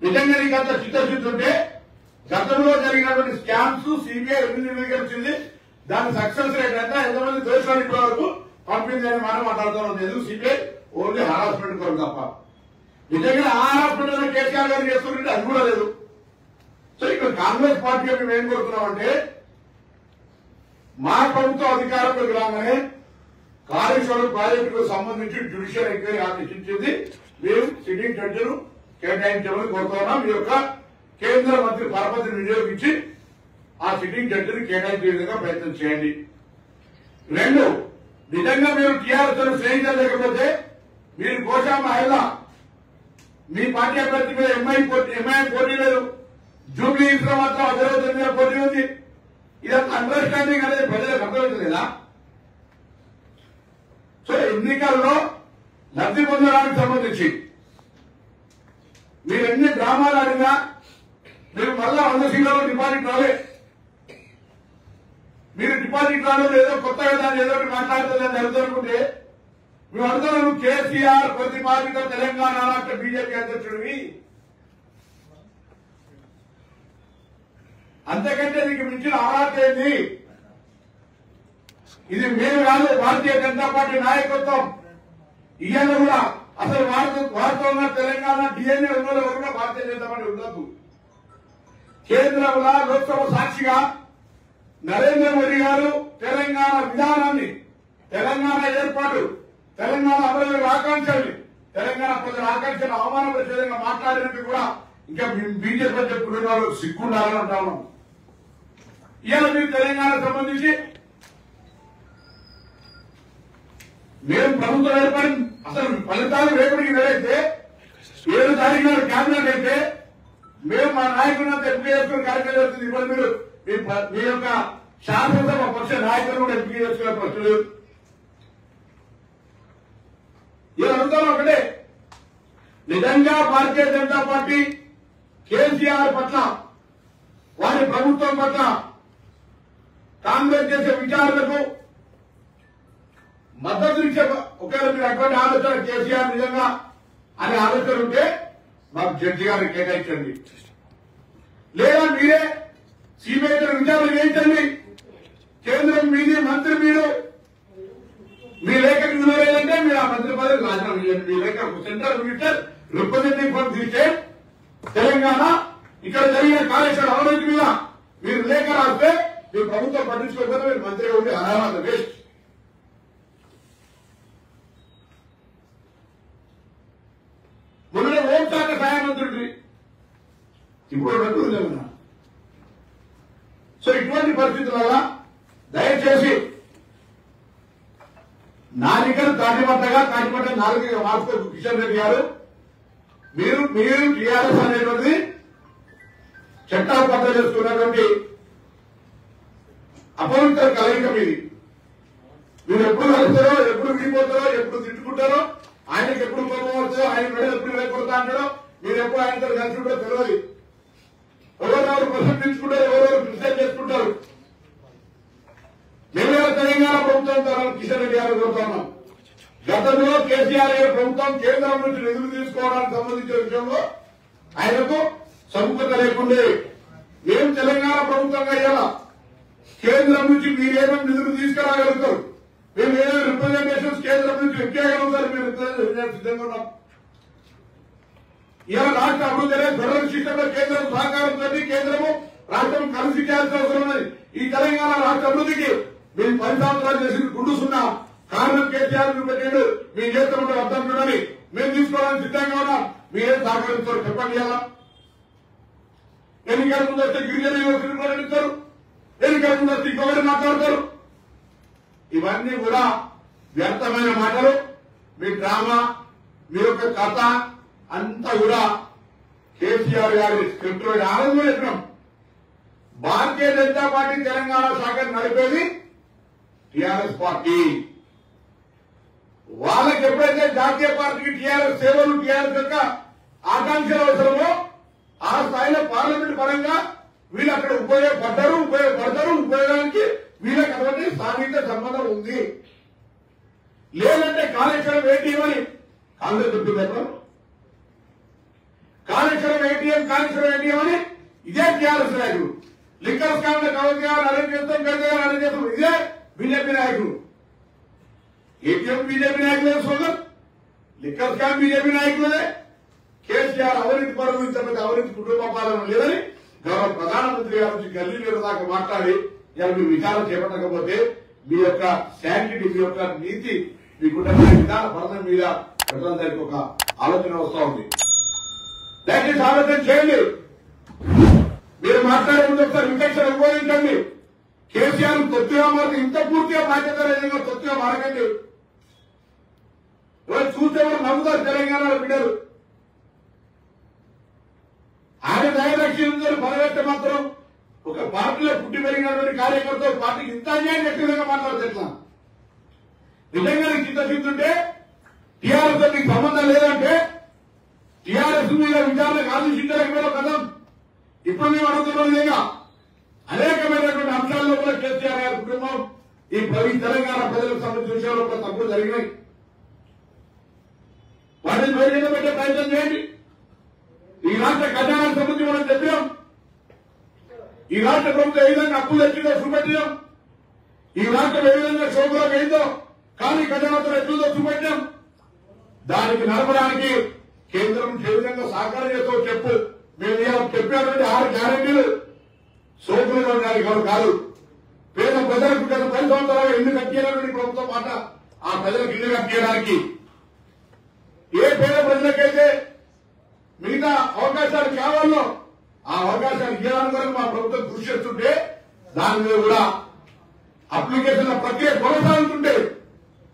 నిజంగా నీకు అంత చిత్తశుద్ధి ఉంటే గతంలో జరిగినటువంటి స్కామ్స్ సిబిఐ ఎందుకు వచ్చింది, దాని సక్సెస్ రేట్ అంటే ఎంతమంది దేశాలు ఇప్పటి వరకు పంపింది అని మనం మాట్లాడుతున్నాం. ఎందుకు సిబిఐ ఓన్లీ హారాస్మెంట్ కొరకు తప్ప. నిజంగా ఆ హారాస్మెంట్ కేసీఆర్ గారు చేస్తుంటే అది కూడా లేదు. సో ఇక్కడ కాంగ్రెస్ పార్టీ మేము ఏం కోరుతున్నామంటే, మా ప్రభుత్వం అధికారంలోకి రాగానే కాళేశ్వరం ప్రాజెక్టుకు సంబంధించి జ్యుడిషియల్ ఎంక్వైరీ ఆదేశించింది. మేము సిట్టింగ్ జడ్జిను కేటాయించమని కోరుతున్నాం. మీ యొక్క కేంద్ర మంత్రి పరపతిని వినియోగించి ఆ సిట్టింగ్ జడ్జిని కేటాయించే విధంగా ప్రయత్నం చేయండి. 2, నిజంగా మీరు టీఆర్ఎస్ స్నేహితులు మీరు కోశా మహిళ మీ పార్టీ అభ్యర్థి మీద ఎంఐఎం పోటీ లేదు, జూబ్లీ హిల్స్ లో మాత్రం అభివృద్ధి మీద పోటీ ఉంది. ఇదంతా అండర్స్టాండింగ్ అనేది ప్రజలకు అర్థమవుతుంది కదా. సో ఎన్నికల్లో లబ్ధి పొందడానికి సంబంధించి మీరు ఎన్ని డ్రామాలు ఆడినా మీరు మళ్ళా 100 సీట్లలో డిపాజిట్ రాలే. మీరు డిపాజిట్ రాలేదు ఏదో కొత్తగా దాన్ని ఏదో మాట్లాడుతుందని జరుగుతుంటే మేము అడుగుతున్నాను. కేసీఆర్ ప్రతిపాదిత తెలంగాణ రాష్ట్ర బీజేపీ అధ్యక్షుడివి, అంతకంటే నీకు మించిన అర్హత ఏంది? ఇది మేము కాదు, భారతీయ జనతా పార్టీ నాయకత్వం. ఇవాళ కూడా అసలు వాస్తవంగా తెలంగాణ డిఎన్ఏ ఉన్నోళ్ళు కూడా భారతీయ జనతా పార్టీ ఉండదు. కేంద్రంలో లోక్సభ సాక్షిగా నరేంద్ర మోదీ గారు తెలంగాణ విధానాన్ని, తెలంగాణ ఏర్పాటు, తెలంగాణ అభివృద్ధి ఆకాంక్షల్ని, తెలంగాణ ప్రజల ఆకాంక్షలు అవమానపరిచే విధంగా మాట్లాడినట్టు కూడా ఇంకా బీజేపీ చెప్పుకునే వాళ్ళు సిగ్గుండాలని అంటా ఉన్నాం. ఇవాళ మీరు తెలంగాణకు సంబంధించి మేము ప్రభుత్వం ఏర్పడి అసలు ఫలితాలు రేపటికి నెలైతే 7 తారీఖు నాడు క్యాబినెట్ అయితే మేము మా నాయకులంతా ఎంపిక చేసుకునే కార్యక్రమం జరుగుతుంది. ఇప్పుడు మీరు మీ యొక్క శాసనసభ పక్ష నాయకులు కూడా ఎంపిక చేసుకునే ప్రశ్నలు ఇలా అడుగుతాం. ఒకటే, నిజంగా భారతీయ జనతా పార్టీ కేసీఆర్ పట్ల, వారి ప్రభుత్వం పట్ల, కాంగ్రెస్ చేసే విచారణకు మద్దతు ఇచ్చే ఒకవేళ మీరు అటువంటి ఆలోచన కేసీఆర్ నిజంగా అనే ఆలోచన ఉంటే మాకు జడ్జి గారిని కేటాయించండి, లేదా మీరే సిబిఐ విచారణ చేయించండి. కేంద్రం మీది, మంత్రి మీరు, మీ లేఖకు విలువ లేదంటే మీరు ఆ మంత్రి పదవి రాజీనామా చేయండి. మీ లేఖ central minister representing for the state Telangana, ఇక్కడ జరిగిన కాళేశ్వరం అవినీతి మీద మీరు లేఖ రాస్తే మీ ప్రభుత్వం పట్టించుకోకపోతే మీరు మంత్రిగా ఉండి అర్హత వేస్ట్. మొన్న హోంశాఖ సహాయ మంత్రుడి ఇప్పుడు రద్దు. సో ఇటువంటి పరిస్థితుల దయచేసి నాలికలు తాటిపట్టగా నాలుగుగా మార్చుకో కిషన్ రెడ్డి గారు. మీరు టీఆర్ఎస్ అనేటువంటిది చట్టాలు పట్ల చేసుకున్నటువంటి అపవిత్ర కలయిక మీది. మీరు ఎప్పుడు కలుస్తారో, ఎప్పుడు విడిపోతారో, ఎప్పుడు తిట్టుకుంటారో, ఆయనకి ఎప్పుడు కోపం వస్తుందో, ఆయన మెడలు ఎప్పుడు వేయకూడతా అంటారో, మీరు ఎప్పుడు ఆయనతో కలిసి ఉంటారో తెలియదు. ఎవరెవరు ప్రశంసించుకుంటారు, ఎవరెవరు క్రిటిసైజ్ చేసుకుంటారు. మేము తెలంగాణ ప్రభుత్వం ద్వారా కిషన్ రెడ్డి గారు కోరుతున్నాం. గతంలో కేసీఆర్ గారి ప్రభుత్వం కేంద్రం నుంచి నిధులు తీసుకోవడానికి సంబంధించిన విషయంలో ఆయనకు సముఖత లేకుండే. మేము తెలంగాణ ప్రభుత్వంగా ఇవ్వాలా, కేంద్రం నుంచి మీరేమేమి నిధులు తీసుకురాగలుగుతారు, మేము ఏదైనా రిప్రజెంటేషన్స్ కేంద్రం నుంచి ఎక్కేయగలుగుతారు, మేము రిప్రజెంటేషన్ సిద్ధంగా ఉన్నాం. ఇవాళ రాష్ట్ర అభివృద్ధి అనేది ఫెడరల్ సిస్టమ్ లో కేంద్రం సహకారంతో కేంద్రము రాష్ట్రం కలిసి చేయాల్సిన అవసరం ఉన్నది. ఈ తెలంగాణ రాష్ట్ర అభివృద్ధికి మేము 10 సంవత్సరాలు చేసింది గుండుస్తున్నాం. కారణం కేసీఆర్ పెట్టాడు, మేము చేస్తామంటే అర్థం చూడాలి, మేము తీసుకోవడానికి సిద్ధంగా ఉన్నాం. మీరేం సహకరిస్తారు చెప్పండి. ఇలా ఎన్నికల ముందు వస్తే గిరిజన యువకులు ప్రకటిస్తారు, ఎన్నికల ముందు వస్తే ఇంకొకటి మాట్లాడతారు. ఇవన్నీ కూడా వ్యర్థమైన మాటలు. మీ డ్రామా, మీ యొక్క కథ అంతా కూడా కేసీఆర్ గారి స్క్రిప్ట్ లో ఆనందం చెప్పినాం. భారతీయ జనతా పార్టీ తెలంగాణ శాఖను నడిపేది టీఆర్ఎస్ పార్టీ. వాళ్ళకి ఎప్పుడైతే జాతీయ పార్టీకి టీఆర్ఎస్ సేవలు, టీఆర్ఎస్ యొక్క ఆకాంక్షలు అవసరమో ఆ స్థాయిలో పార్లమెంట్ పరంగా వీళ్ళు అక్కడ ఉపయోగపడతారు. ఉపయోగానికి వీళ్ళకి అటువంటి స్థానిక సంబంధం ఉంది. లేదంటే కాళేశ్వరం ఏంటి అని కాంగ్రెస్ చెప్తుంది. కాళేశ్వరం ఏంటి ఏటీఎం కాళేశ్వరం ఏటీఎం అని ఇదే టీఆర్ఎస్ నాయకులు, లిక్కర్ స్కామ్ లో కవర్ చేయాలని అరెస్ట్ చేస్తాం, గడిచేయాలని అరెస్ట్ చేస్తాం, ఇదే బీజేపీ నాయకులు. ఏటీఎం బీజేపీ నాయకులే సోదరు, లిక్కర్ స్కామ్ బీజేపీ నాయకులదే. కేసీఆర్ అవినీతి పరులు ఇంతమంది అవినీతి కుటుంబ పాలన లేదని గౌరవ ప్రధానమంత్రి గారి నుంచి గల్లీ నీరు దాకా మాట్లాడి ఇలా మీ విచారణ చేపట్టకపోతే మీ యొక్క శాంటిటీ, మీ యొక్క నీతి, మీకున్న విధాన పథకం మీద ప్రజలందరికీ ఒక ఆలోచన వస్తూ ఉంది. దయచేసి ఆలోచన చేయండి. మీరు మాట్లాడే ముందు ఒకసారి విచక్షణ ఉపయోగించండి. కేసీఆర్ తొత్తుగా మారితే ఇంత పూర్తిగా బాధ్యత లేదంగా తొత్తుగా మారకండి. ఎవరు చూస్తే కూడా నవ్వుతారు తెలంగాణలో బిడ్డలు. ఆయన దయరక్షించారు పదవేస్తే మాత్రం ఒక పార్టీలో పుట్టి పెరిగినటువంటి కార్యకర్తలు పార్టీకి ఇంత అన్యాయం చేసే విధంగా మాట్లాడితే ఎట్లా? నిజంగా నీకు చిత్తశుద్ధి ఉంటే టీఆర్ఎస్ తో నీకు సంబంధం లేదంటే టీఆర్ఎస్ మీద విచారణకు ఆదేశించలేకపోయినా కదా. ఇప్పుడు మేము అడుగుతున్న విధంగా అనేకమైనటువంటి అంశాల్లో కూడా కేసీఆర్ గారి కుటుంబం ఈ తెలంగాణ ప్రజలకు సంబంధించిన విషయాల్లో కూడా తప్పులు జరిగినాయి. వాటిని బయట పెట్టే ప్రయత్నం చేయండి. ఈ రాష్ట్ర ఖజానాకు సంబంధించి మనం చెప్పాం. ఈ రాష్ట్ర ప్రభుత్వం ఏ విధంగా అప్పులు తెచ్చిందో చూపెట్టాం. ఈ రాష్ట్రం ఏ విధంగా శోభలోకి అయిందో కానీ ఖజానాతో ఎట్లుందో చూపెట్టాం. దానికి నడపడానికి కేంద్రం ఏ విధంగా సహకారం చేస్తూ చెప్పు. మేము చెప్పినటువంటి 6 గ్యారెంటీలు సోకులు కొనడానికి కాదు, పేద ప్రజలకు గత 10 సంవత్సరాలు ఇల్లు కట్టించినటువంటి ప్రభుత్వం మాట ఆ ప్రజలకు ఇల్లు కట్టించడానికి ఏ పేద ప్రజలకైతే మిగతా అవకాశాలు కావాలో ఆ అవకాశాలు ఇవ్వడానికి మా ప్రభుత్వం కృషి చేస్తుంటే దాని మీద కూడా అప్లికేషన్ల ప్రక్రియ కొనసాగుతుంటే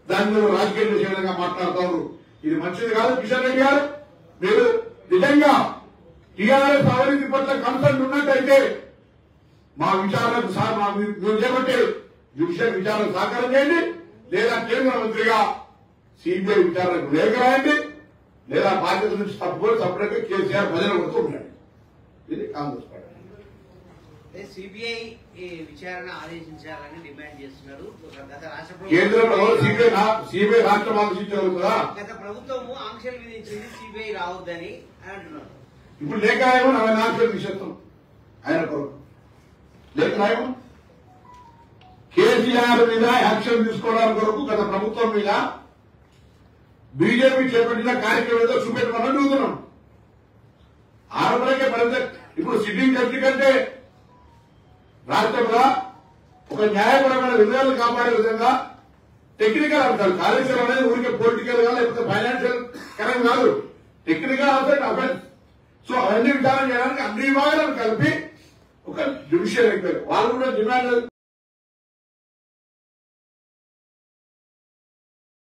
దాని మీద రాజకీయ విషయంగా మాట్లాడతారు. ఇది మంచిది కాదు. కిషన్ రెడ్డి గారు, మీరు నిజంగా టీఆర్ఎస్ అవినీతి పట్ల కన్సర్న్ ఉన్నట్టయితే మా విచారణకు మీరు చేపట్టే జ్యుడిషియల్ విచారణకు సహకారం చేయండి, లేదా కేంద్ర మంత్రిగా సిబిఐ విచారణకు లేఖ రాయండి, లేదా బాధ్యత నుంచి తప్పుకొని సపరేట్ గా కేసీఆర్ ప్రజలు కొడుతూ ఉండండి. ఇది కాంగ్రెస్ పార్టీ. సిబిఐ విచారణ ఆదేశించాలని డిమాండ్ చేస్తున్నారు. గత రాష్ట్ర కేంద్రంలో సిబిఐ రాష్ట్రం ఆదేశించారు కదా. గత ప్రభుత్వము ఆంక్షలు విధించింది సిబిఐ రావద్దని అంటున్నారు. ఇప్పుడు లేఖ రాయమని ఆయన ఆంక్షలు విషేస్తాం. ఆయన కొరకు లేఖ రాయమని కేసీఆర్ మీద యాక్షన్ తీసుకోవడానికి కొరకు గత ప్రభుత్వం మీద బీజేపీ చేపట్టిన కార్యక్రమం ఏదో చూపెట్టమని అడుగుతున్నాం. ఆరోపణకే పరిమితం. ఇప్పుడు సిట్టింగ్ జడ్జి కంటే రాష్ట్రంలో ఒక న్యాయపరమైన విధానాలు కాపాడే విధంగా టెక్నికల్ అంటారు. కాళేశ్వరం అనేది ఊరికే పొలిటికల్ గా లేకపోతే ఫైనాన్షియల్ కరెక్ట్ కాదు, టెక్నికల్ అఫెన్స్. సో అవన్నీ విచారణ చేయడానికి అన్ని విభాగాలను కలిపి ఒక జ్యుడిషియల్ వాళ్ళు కూడా డిమాండ్